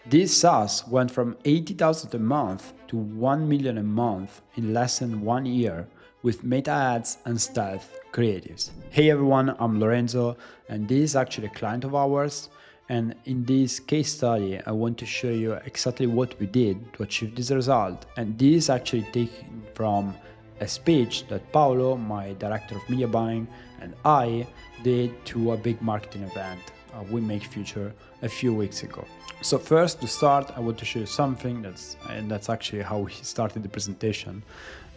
This SaaS went from 80,000 a month to 1 million a month in less than 1 year with meta ads and stealth creatives. Hey everyone, I'm Lorenzo and this is actually a client of ours, and in this case study I want to show you exactly what we did to achieve this result, and this is actually taken from a speech that Paolo, my director of media buying, and I did to a big marketing event We Make Future a few weeks ago. So first, to start, I want to show you something that's actually how we started the presentation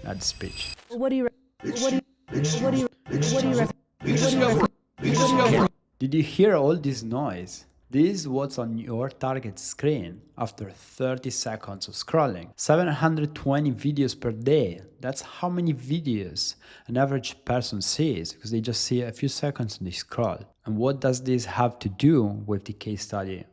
at the speech. Did you hear all this noise? This is what's on your target screen after 30 seconds of scrolling. 720 videos per day. That's how many videos an average person sees, because they just see a few seconds and they scroll. And what does this have to do with the case study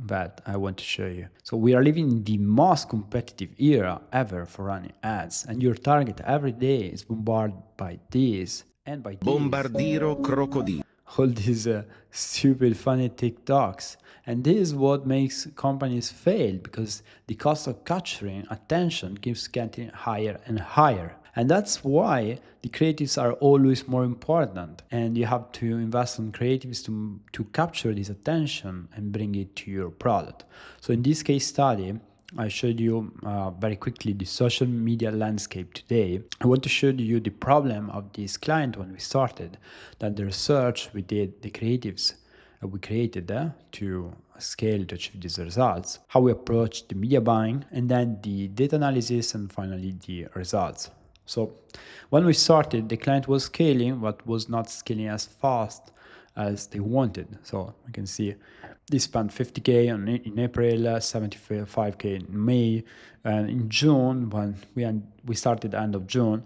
that I want to show you? So we are living in the most competitive era ever for running ads, and your target every day is bombarded by this and by this. Bombardiro crocodilo. All these stupid funny TikToks, and this is what makes companies fail, because the cost of capturing attention keeps getting higher and higher, and that's why the creatives are always more important, and you have to invest in creatives to capture this attention and bring it to your product. So in this case study I showed you very quickly the social media landscape today. I want to show you the problem of this client when we started, that the research we did, the creatives we created to scale to achieve these results, how we approached the media buying, and then the data analysis, and finally the results. So when we started, the client was scaling, but was not scaling as fast as they wanted. So you can see they spent 50k in April, 75k in May, and in June, when we started end of June,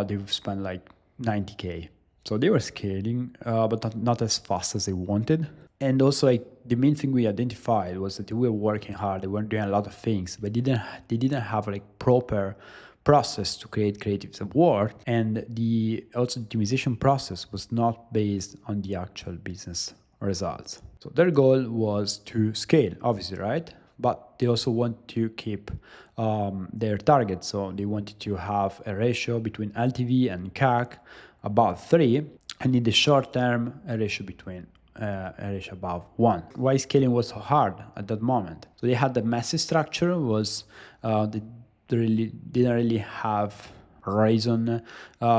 they spent like 90k. So they were scaling, but not as fast as they wanted. And also, like, the main thing we identified was that they were working hard, they were doing a lot of things, but they didn't have like proper process to create creatives at work, and the optimization process was not based on the actual business results. So their goal was to scale, obviously, right? But they also want to keep their target. So they wanted to have a ratio between LTV and CAC about 3, and in the short term, a ratio above 1. Why scaling was so hard at that moment? So they had the massive structure, was they didn't really have reason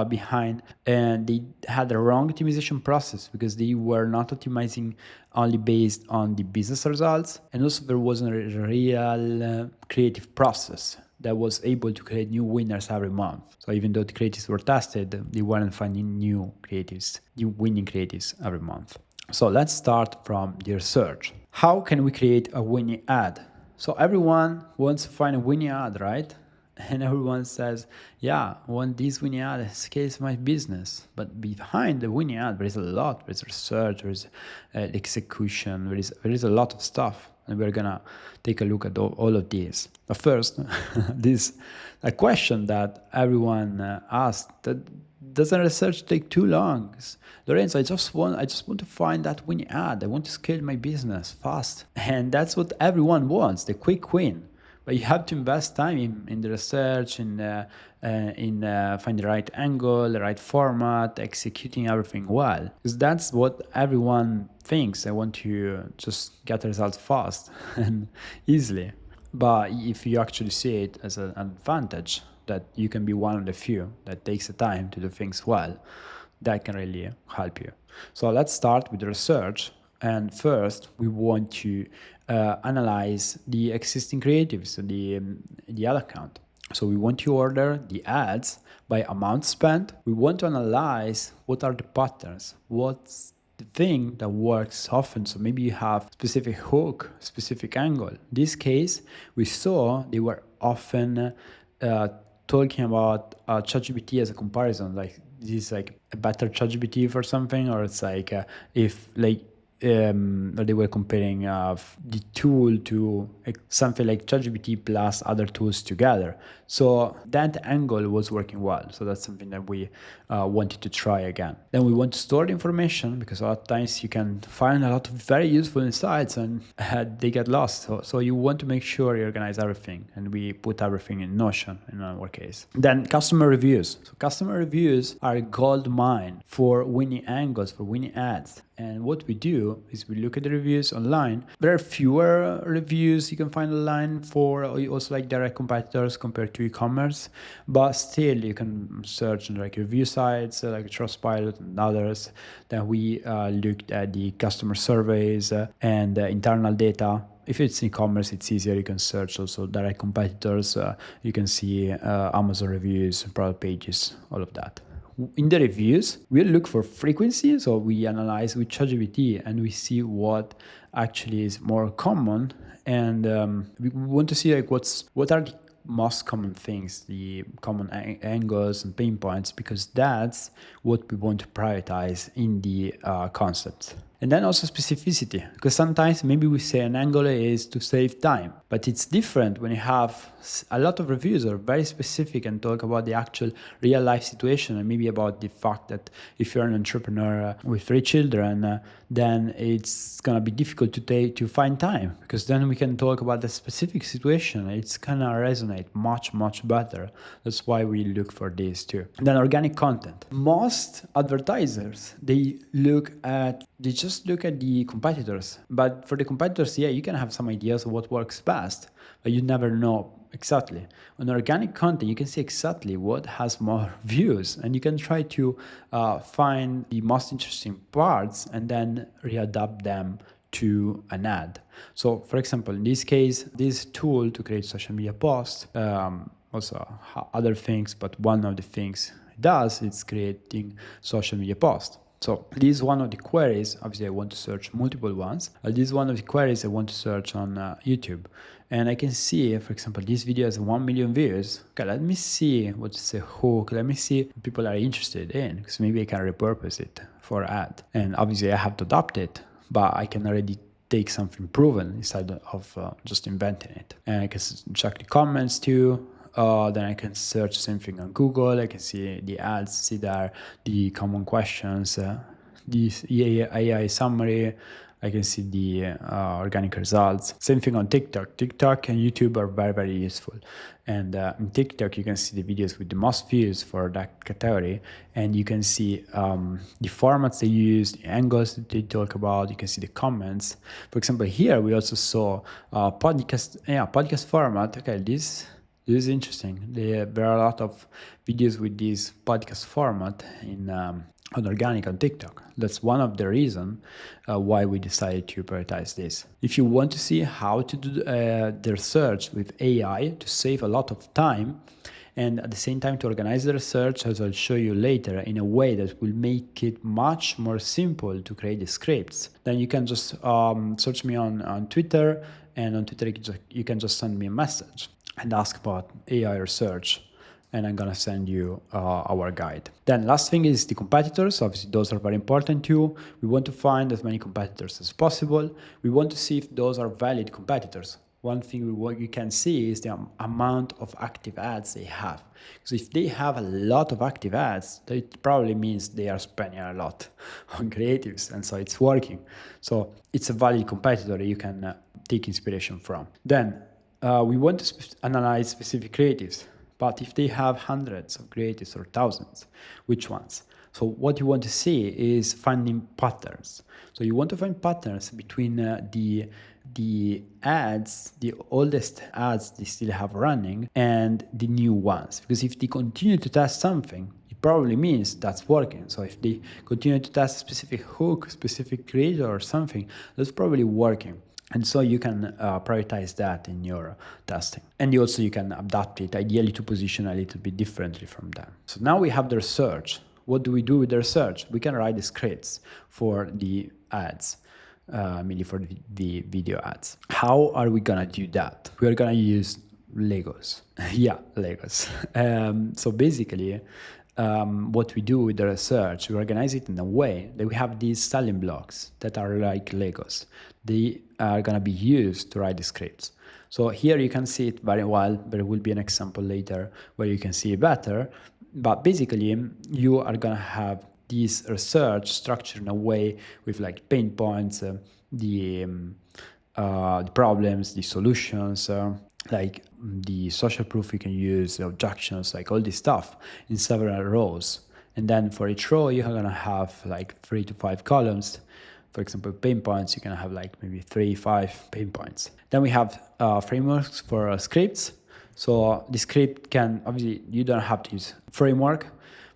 behind, and they had a wrong optimization process because they were not optimizing only based on the business results, and also there wasn't a real creative process that was able to create new winners every month. So even though the creatives were tested, they weren't finding new winning creatives every month. So let's start from the research. How can we create a winning ad? So everyone wants to find a winning ad, right? And everyone says, yeah, I want this winning ad that scales my business. But behind the winning ad, there is a lot. There is research, there is execution, there is a lot of stuff. And we're gonna take a look at all of these. But first, a question that everyone asked, that doesn't research take too long? Lorenzo, I just want to find that winning ad. I want to scale my business fast. And that's what everyone wants, the quick win. But you have to invest time in the research, in find the right angle, the right format, executing everything well. Because that's what everyone thinks. I want to just get results fast and easily. But if you actually see it as an advantage, that you can be one of the few that takes the time to do things well, that can really help you. So let's start with the research. And first, we want to analyze the existing creatives, the ad account. So we want to order the ads by amount spent. We want to analyze what are the patterns, what's the thing that works often. So maybe you have specific hook, specific angle. In this case, we saw they were often talking about ChatGPT as a comparison, like this is like a better ChatGPT for something, or it's like if like they were comparing the tool to something like ChatGPT plus other tools together. So that angle was working well. So that's something that we wanted to try again. Then we want to store the information, because a lot of times you can find a lot of very useful insights and they get lost. So you want to make sure you organize everything, and we put everything in Notion in our case. Then customer reviews. So customer reviews are a gold mine for winning angles, for winning ads. And what we do is we look at the reviews online. There are fewer reviews you can find online for also like direct competitors compared to e-commerce, but still you can search on like review sites like Trustpilot and others. Then we looked at the customer surveys and internal data. If it's e-commerce, it's easier. You can search also direct competitors. You can see Amazon reviews, product pages, all of that. In the reviews, we look for frequency. So we analyze with ChatGPT and we see what actually is more common. And we want to see like what are the most common things, the common angles and pain points, because that's what we want to prioritize in the concepts. And then also specificity, because sometimes maybe we say an angle is to save time, but it's different when you have a lot of reviews that are very specific and talk about the actual real life situation, and maybe about the fact that if you're an entrepreneur with 3 children, then it's gonna be difficult to find time, because then we can talk about the specific situation. It's gonna resonate much better. That's why we look for this too. And then organic content. Most advertisers, they just look at the competitors. But for the competitors, yeah, you can have some ideas of what works best, but you never know exactly. On organic content, you can see exactly what has more views, and you can try to find the most interesting parts and then readapt them to an ad. So for example, in this case, this tool to create social media posts, also other things, but one of the things it does is creating social media posts. So this is one of the queries. Obviously I want to search multiple ones. This is one of the queries I want to search on YouTube. And I can see, for example, this video has 1 million views. Okay, let me see what's the hook. Let me see what people are interested in, because maybe I can repurpose it for ad. And obviously I have to adapt it, but I can already take something proven instead of just inventing it. And I can check the comments too. Then I can search something on Google. I can see the ads, see there the common questions, this AI summary. I can see the organic results. Same thing on TikTok. TikTok and YouTube are very useful. And in TikTok, you can see the videos with the most views for that category. And you can see the formats they use, the angles that they talk about. You can see the comments. For example, here we also saw podcast format. Okay, this is interesting. There are a lot of videos with this podcast format on organic on TikTok. That's one of the reasons why we decided to prioritize this. If you want to see how to do the research with AI to save a lot of time, and at the same time to organize the research, as I'll show you later, in a way that will make it much more simple to create the scripts, then you can just search me on Twitter, and on Twitter you can just send me a message and ask about AI research, and I'm gonna send you our guide. Then last thing is the competitors. Obviously those are very important too. We want to find as many competitors as possible. We want to see if those are valid competitors. One thing you can see is the amount of active ads they have. So if they have a lot of active ads, that probably means they are spending a lot on creatives, and so it's working. So it's a valid competitor that you can take inspiration from. Then we want to analyze specific creatives, but if they have hundreds of creatives or thousands, which ones? So what you want to see is finding patterns. So you want to find patterns between the ads, the oldest ads they still have running, and the new ones. Because if they continue to test something, it probably means that's working. So if they continue to test a specific hook, specific creator or something, that's probably working. And so you can prioritize that in your testing. And also you can adapt it, ideally to position a little bit differently from them. So now we have the research. What do we do with the research? We can write the scripts for the ads, mainly for the video ads. How are we gonna do that? We are gonna use Legos. Yeah, Legos. So basically, what we do with the research, we organize it in a way that we have these selling blocks that are like Legos. They are going to be used to write the scripts. So here you can see it very well. There will be an example later where you can see it better. But basically, you are going to have this research structured in a way with like pain points, the problems, the solutions, like the social proof you can use, the objections, like all this stuff in several rows. And then for each row, you're going to have like 3 to 5 columns. For example, pain points, you're going to have like maybe 3, 5 pain points. Then we have frameworks for scripts. So the script can, obviously, you don't have to use framework,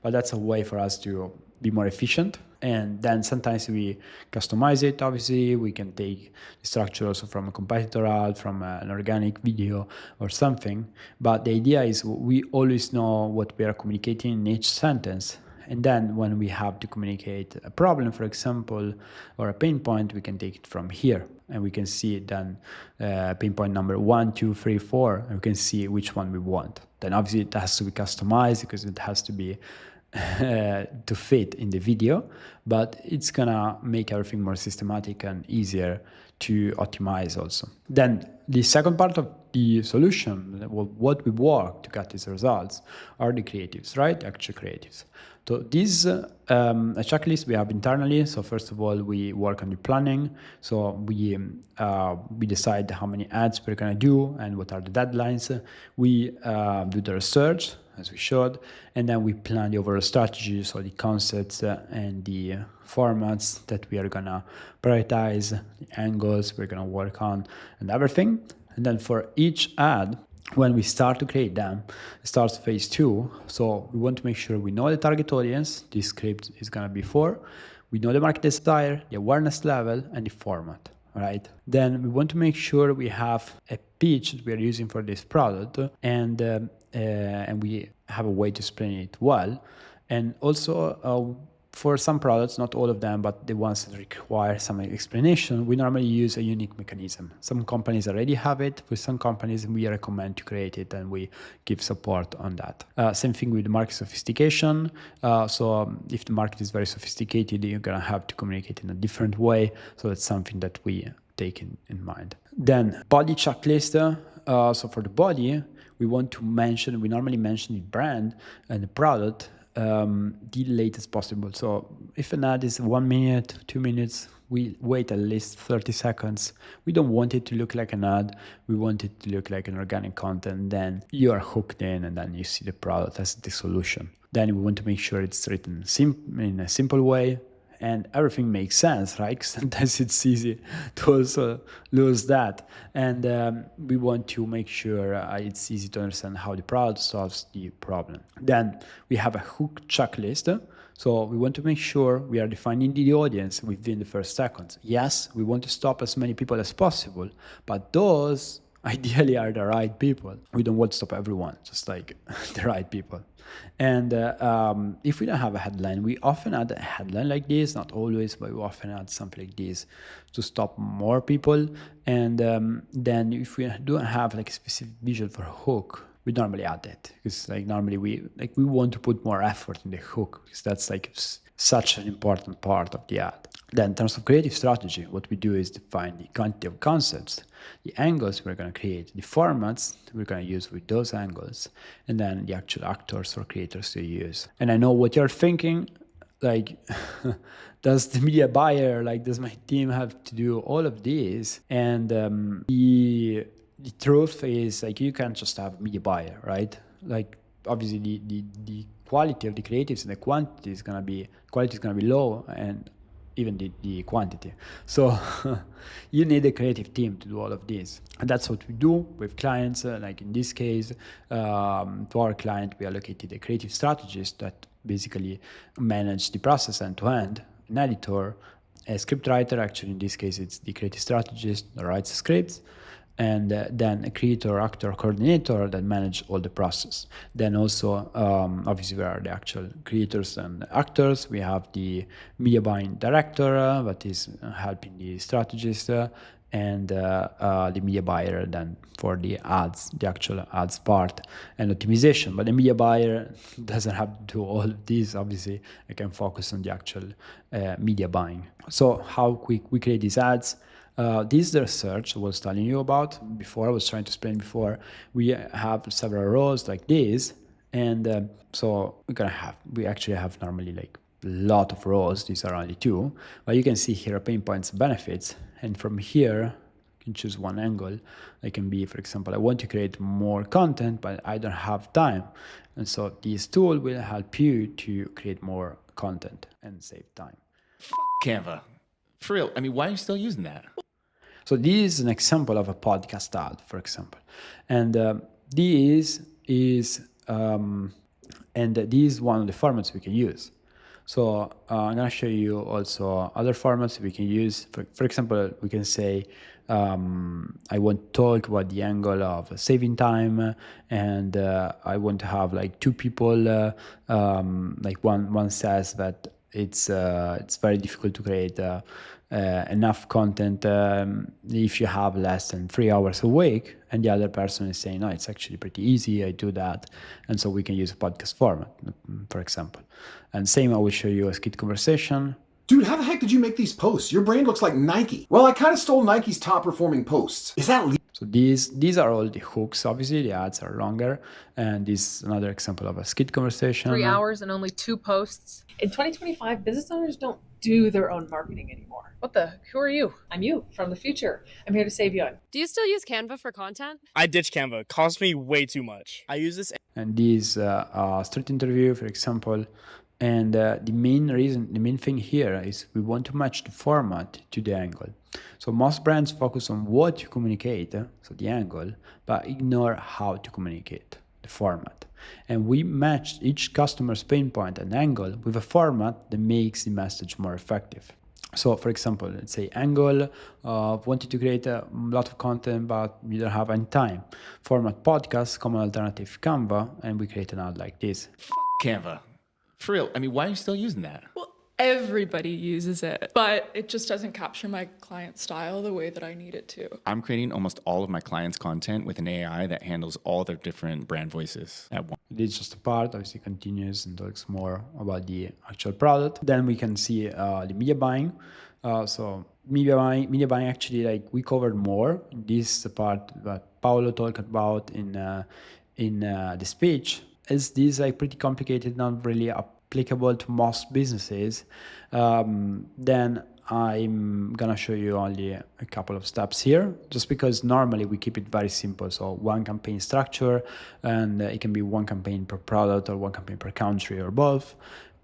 but that's a way for us to be more efficient. And then sometimes we customize it. Obviously, we can take the structure also from a competitor ad, from an organic video or something. But the idea is we always know what we are communicating in each sentence. And then when we have to communicate a problem, for example, or a pain point, we can take it from here. And we can see then pain point number 1, 2, 3, 4, and we can see which one we want. Then obviously it has to be customized because it has to be to fit in the video, but it's gonna make everything more systematic and easier to optimize also. Then the second part of the solution, what we work to get these results, are the creatives, right? The actual creatives. So this a checklist we have internally. So first of all, we work on the planning. So we decide how many ads we're gonna do and what are the deadlines. We do the research, as we showed, and then we plan the overall strategy, so the concepts and the formats that we are gonna prioritize, the angles we're gonna work on, and everything. And then for each ad, when we start to create them, it starts phase 2. So we want to make sure we know the target audience, this script is gonna be for, we know the market desire, the awareness level, and the format, right? Then we want to make sure we have a pitch that we are using for this product, and we have a way to explain it well. And also for some products, not all of them, but the ones that require some explanation, we normally use a unique mechanism. Some companies already have it. With some companies, we recommend to create it, and we give support on that. Same thing with market sophistication. So if the market is very sophisticated, you're going to have to communicate in a different way. So that's something that we take in mind. Then body checklist. So for the body, we normally mention the brand and the product the latest possible. So if an ad is 1 minute, 2 minutes, we wait at least 30 seconds. We don't want it to look like an ad. We want it to look like an organic content. Then you are hooked in, and then you see the product as the solution. Then we want to make sure it's written in a simple way, and everything makes sense, right? 'Cause sometimes it's easy to also lose that. And we want to make sure it's easy to understand how the product solves the problem. Then we have a hook checklist. So we want to make sure we are defining the audience within the first seconds. Yes, we want to stop as many people as possible, but those ideally are the right people. We don't want to stop everyone, just like the right people. And if we don't have a headline, we often add a headline like this, not always, but we often add something like this to stop more people. And then if we don't have like a specific visual for hook, we normally add it, because like normally we want to put more effort in the hook, because that's like such an important part of the ad. Then in terms of creative strategy, what we do is define the quantity of concepts, the angles we're going to create, the formats we're going to use with those angles, and then the actual actors or creators to use. And I know what you're thinking, like, does the media buyer, like, does my team have to do all of this? And the truth is, like, you can't just have a media buyer, right? Like, obviously the quality of the creatives and the quantity is going to be low, and even the quantity. So you need a creative team to do all of this. And that's what we do with clients. Like in this case, to our client, we allocated a creative strategist that basically manage the process end to end, an editor, a script writer. Actually, in this case, it's the creative strategist that writes the scripts, and then a creator, actor, coordinator that manage all the process. Then also, obviously, we are the actual creators and actors. We have the media buying director that is helping the strategist, and the media buyer then for the ads, the actual ads part and optimization. But the media buyer doesn't have to do all of these. Obviously, I can focus on the actual media buying. So how quick we create these ads. This is the research I was telling you about before. I was trying to explain before. We have several rows like this, and so we actually have normally like a lot of rows. These are only two, but you can see here pain points, benefits, and from here you can choose one angle. It can be, for example, I want to create more content, but I don't have time, and so this tool will help you to create more content and save time. Canva. For real, I mean, why are you still using that? So this is an example of a podcast ad, for example, and this is one of the formats we can use. So I'm gonna show you also other formats we can use. For example, we can say I want to talk about the angle of saving time, and I want to have like two people. Like one says that it's very difficult to create enough content if you have less than 3 hours a week, and the other person is saying, no, it's actually pretty easy, I do that. And so we can use a podcast format, for example. And same, I will show you a skit conversation. Dude, how the heck did you make these posts? Your brand looks like Nike. Well, I kind of stole Nike's top performing posts. Is that So these are all the hooks. Obviously, the ads are longer, and this is another example of a skit conversation. 3 hours and only 2 posts. In 2025, business owners don't do their own marketing anymore. What the? Who are you? I'm you from the future. I'm here to save you. Do you still use Canva for content? I ditched Canva. It cost me way too much. I use this. And this street interview, for example. And the main thing here is we want to match the format to the angle. So most brands focus on what you communicate, so the angle, but ignore how to communicate, the format. And we match each customer's pain point and angle with a format that makes the message more effective. So for example, let's say angle of wanting to create a lot of content, but you don't have any time. Format podcast, common alternative Canva, and we create an ad like this. Canva. For real, I mean, why are you still using that? Well, everybody uses it, but it just doesn't capture my client style the way that I need it to. I'm creating almost all of my clients' content with an AI that handles all their different brand voices at once. This is just a part, obviously continues and talks more about the actual product. Then we can see the media buying. So media buying actually, like, we covered more. This is the part that Paolo talked about in the speech. Is this like pretty complicated, not really applicable to most businesses, then I'm gonna show you only a couple of steps here, just because normally we keep it very simple. So one campaign structure, and it can be one campaign per product or one campaign per country or both.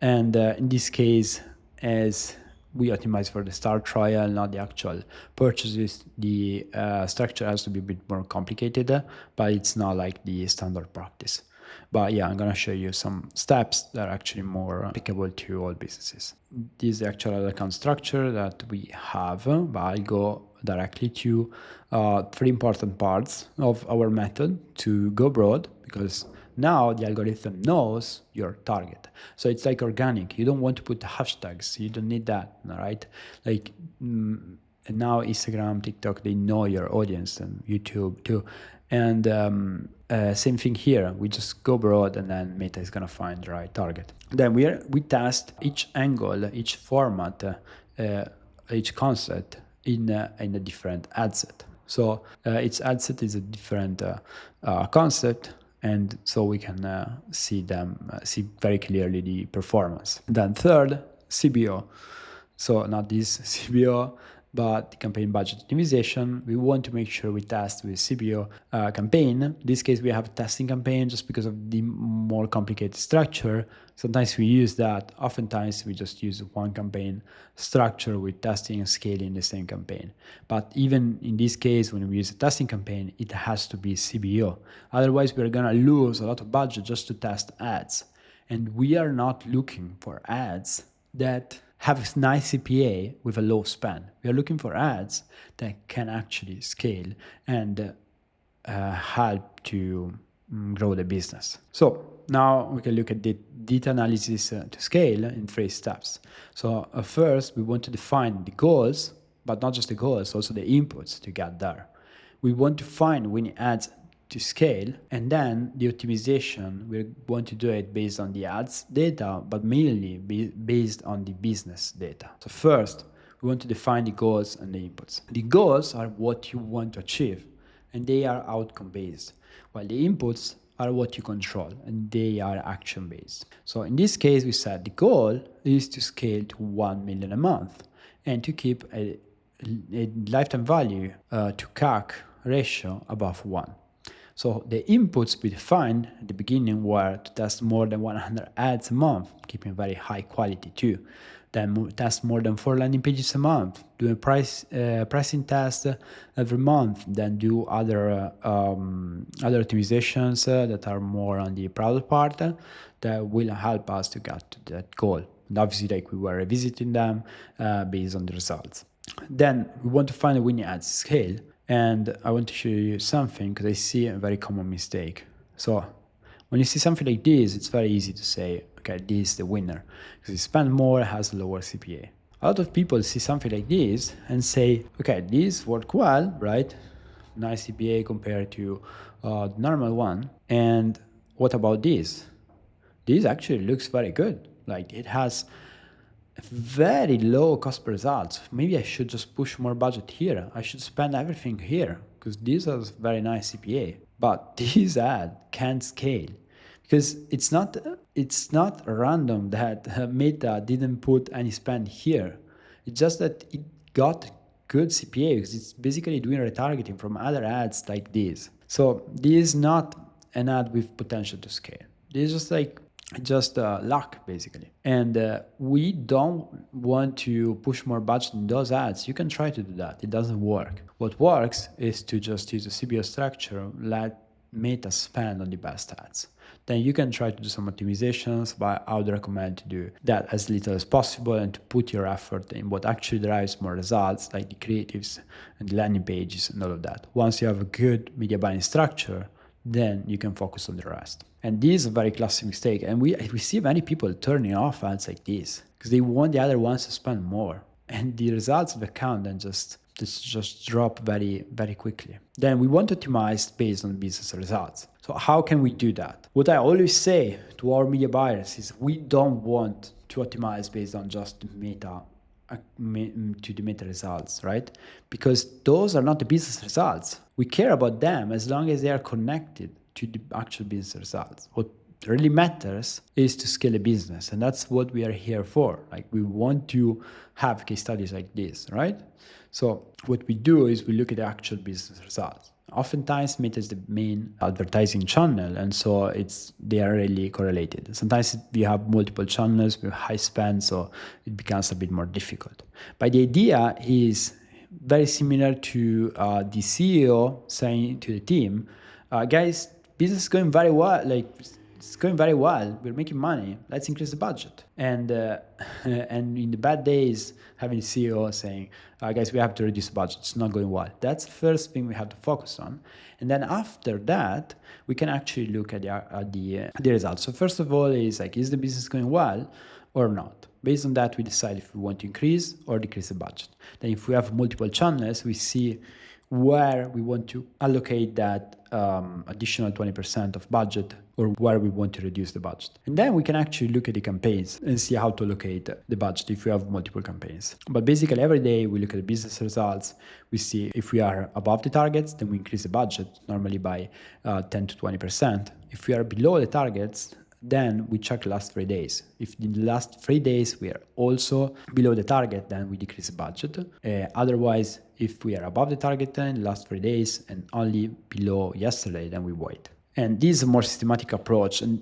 And in this case, as we optimize for the start trial, not the actual purchases, the structure has to be a bit more complicated, but it's not like the standard practice. But yeah, I'm going to show you some steps that are actually more applicable to all businesses. This is the actual account structure that we have, but I'll go directly to 3 important parts of our method to go broad, because now the algorithm knows your target. So it's like organic. You don't want to put hashtags. You don't need that, all right? Like, and now Instagram, TikTok, they know your audience, and YouTube too. And same thing here. We just go broad, and then Meta is gonna find the right target. Then we test each angle, each format, each concept in a different ad set. So each ad set is a different concept, and so we can see very clearly the performance. Then third, CBO. So not this CBO, but campaign budget optimization. We want to make sure we test with CBO campaign. In this case, we have a testing campaign just because of the more complicated structure. Sometimes we use that. Oftentimes, we just use one campaign structure with testing and scaling the same campaign. But even in this case, when we use a testing campaign, it has to be CBO. Otherwise, we're going to lose a lot of budget just to test ads. And we are not looking for ads that have a nice CPA with a low spend. We are looking for ads that can actually scale and help to grow the business. So now we can look at the data analysis to scale in 3 steps. So first, we want to define the goals but not just the goals, also the inputs to get there. We want to find winning ads to scale, and then the optimization, we want to do it based on the ads data, but mainly based on the business data. So first, we want to define the goals and the inputs. The goals are what you want to achieve, and they are outcome based, while the inputs are what you control, and they are action based. So in this case, we said the goal is to scale to 1 million a month and to keep a lifetime value to CAC ratio above 1. So the inputs we defined at the beginning were to test more than 100 ads a month, keeping very high quality too. Then test more than 4 landing pages a month, do a pricing test every month, then do other optimizations that are more on the product part that will help us to get to that goal. And obviously, like, we were revisiting them based on the results. Then we want to find a winning ad scale. And I want to show you something because I see a very common mistake. So when you see something like this, it's very easy to say, okay, this is the winner because you spend more, has lower CPA. A lot of people see something like this and say, okay, this worked well, right? Nice CPA compared to the normal one. And what about this? This actually looks very good. Like, it has very low cost per results. Maybe I should just push more budget here. I should spend everything here because this has very nice CPA. But this ad can't scale because it's not random that Meta didn't put any spend here. It's just that it got good CPA because it's basically doing retargeting from other ads like this. So this is not an ad with potential to scale. This is just luck, basically. And we don't want to push more budget in those ads. You can try to do that. It doesn't work. What works is to just use a CBO structure, let Meta spend on the best ads. Then you can try to do some optimizations, but I would recommend to do that as little as possible and to put your effort in what actually drives more results, like the creatives and the landing pages and all of that. Once you have a good media buying structure, then you can focus on the rest. And this is a very classic mistake. And we see many people turning off ads like this because they want the other ones to spend more. And the results of the account then just drop very, very quickly. Then we want to optimize based on business results. So how can we do that? What I always say to our media buyers is we don't want to optimize based on just Meta to the Meta results, right? Because those are not the business results. We care about them as long as they are connected to the actual business results. What really matters is to scale a business, and that's what we are here for. Like, we want to have case studies like this, right? So what we do is we look at the actual business results. Oftentimes, Meta is the main advertising channel, and so they are really correlated. Sometimes we have multiple channels with high spend, so it becomes a bit more difficult. But the idea is very similar to the CEO saying to the team, guys, business is going very well. Like, it's going very well. We're making money. Let's increase the budget. And in the bad days, having the CEO saying, guys, we have to reduce the budget. It's not going well. That's the first thing we have to focus on. And then after that, we can actually look at the results. So first of all, is the business going well or not? Based on that, we decide if we want to increase or decrease the budget. Then if we have multiple channels, we see where we want to allocate that additional 20% of budget or where we want to reduce the budget. And then we can actually look at the campaigns and see how to allocate the budget if we have multiple campaigns. But basically every day we look at the business results. We see if we are above the targets, then we increase the budget normally by 10 to 20%. If we are below the targets, then we check the last 3 days. If in the last 3 days we are also below the target, then we decrease the budget. Otherwise, if we are above the target in the last 3 days and only below yesterday, then we wait. And this is a more systematic approach. And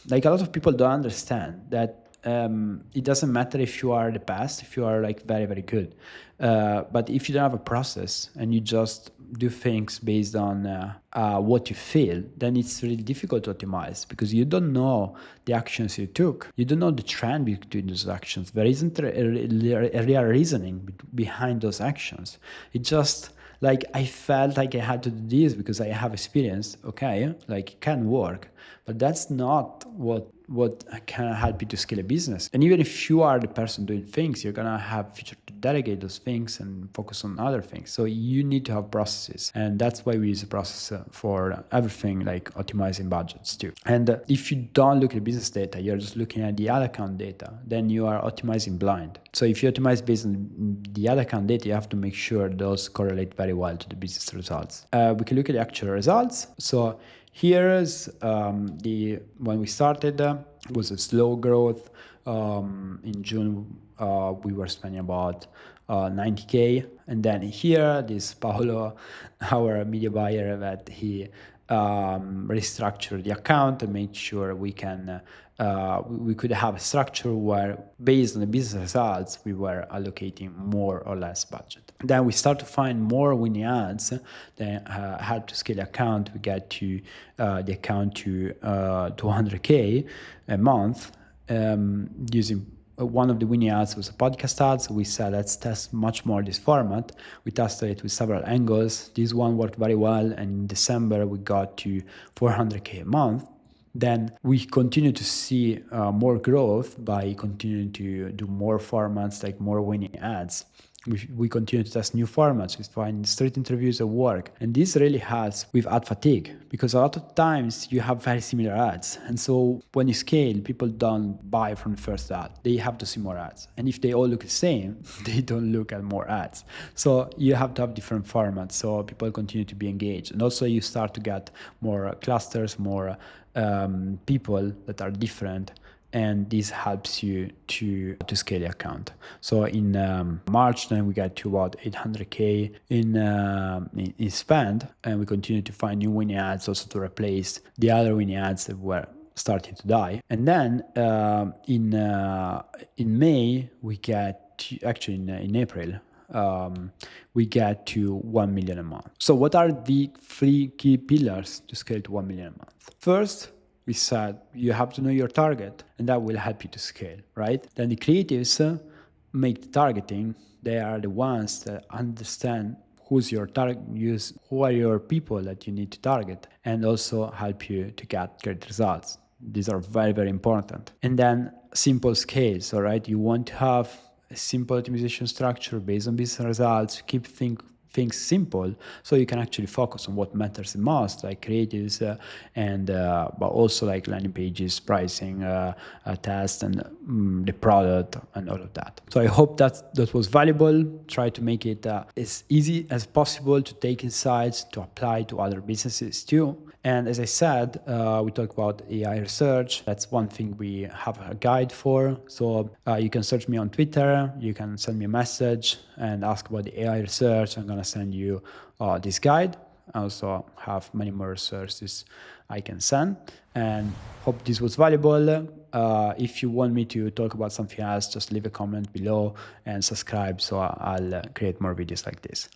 like, a lot of people don't understand that it doesn't matter if you are the best, if you are like very, very good. But if you don't have a process and you just do things based on what you feel, then it's really difficult to optimize because you don't know the actions you took. You don't know the trend between those actions. There isn't a real reasoning behind those actions. It just, like, I felt like I had to do this because I have experience. Okay, like, it can work, but that's not what what can help you to scale a business. And even if you are the person doing things, you're gonna have future to delegate those things and focus on other things. So you need to have processes, and that's why we use a process for everything, like optimizing budgets too. And if you don't look at business data, you're just looking at the ad account data, then you are optimizing blind. So if you optimize based on the ad account data, you have to make sure those correlate very well to the business results. We can look at the actual results. So here's when we started, was a slow growth. In June, we were spending about 90K. And then here, this Paolo, our media buyer, that he restructured the account and made sure we could have a structure where, based on the business results, we were allocating more or less budget. Then we start to find more winning ads that help to scale the account. We get to the account to 200K a month using. One of the winning ads was a podcast ad, so we said, let's test much more this format. We tested it with several angles. This one worked very well, and in December we got to 400K a month. Then we continue to see more growth by continuing to do more formats, like more winning ads. We continue to test new formats. We find street interviews at work. And this really helps with ad fatigue, because a lot of times you have very similar ads. And so when you scale, people don't buy from the first ad. They have to see more ads. And if they all look the same, they don't look at more ads. So you have to have different formats so people continue to be engaged. And also you start to get more clusters, more people that are different. And this helps you to scale the account. So in March, then we got to about 800K in spend, and we continue to find new winning ads also to replace the other winning ads that were starting to die. And then in May, we get to, actually in April, we get to 1 million a month. So what are the 3 key pillars to scale to 1 million a month? First, we said you have to know your target, and that will help you to scale, right? Then the creatives make the targeting. They are the ones that understand who's your target, who are your people that you need to target, and also help you to get great results. These are very, very important. And then simple scales, all right? You want to have a simple optimization structure based on business results. Keep things simple so you can actually focus on what matters the most, like creatives but also like landing pages, pricing, test, and the product and all of that. So I hope that was valuable. Try to make it as easy as possible to take insights to apply to other businesses too. And as I said, we talked about AI research. That's one thing we have a guide for. So you can search me on Twitter. You can send me a message and ask about the AI research. I'm going to send you this guide. I also have many more resources I can send. And hope this was valuable. If you want me to talk about something else, just leave a comment below and subscribe so I'll create more videos like this.